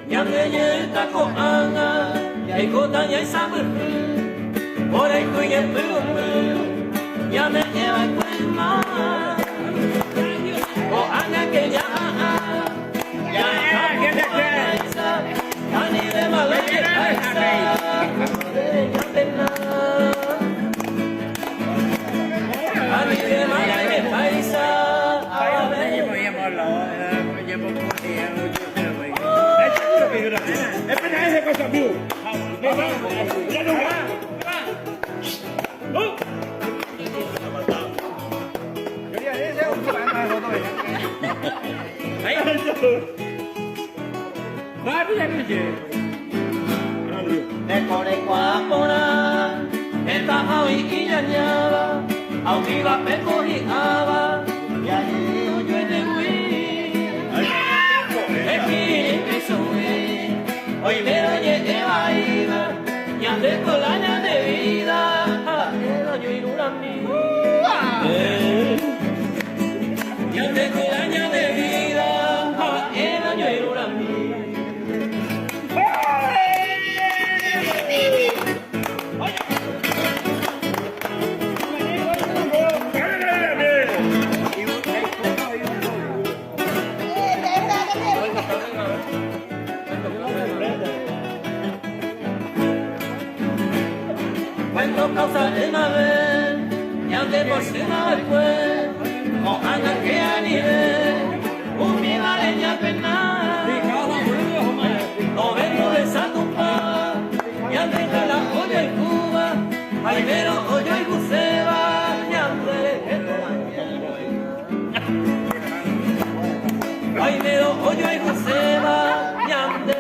Nhằm để nhớ ta có ăn dạy cô ta nhảy xa bức ở đây tôi nghe bướm nhằm để nhớ anh quên mà cô ăn cái nhà ya que ani de malete ani de malete paisa de qua pona esta hoy y ya ñaba aunque va pe cogiaba ya yo de muy aquí soy hoy me doñe de vaina ya de colaña de vida yo y una ya de colaña de vida yo y una cuando causa de una vez, y aunque por cima después, ojalá que anide, un mi valeña penal, no vengo de Satupa, y aunque que la joya y Cuba, ay pero hoyo y buceba, y ay pero hoyo y buceba, y aunque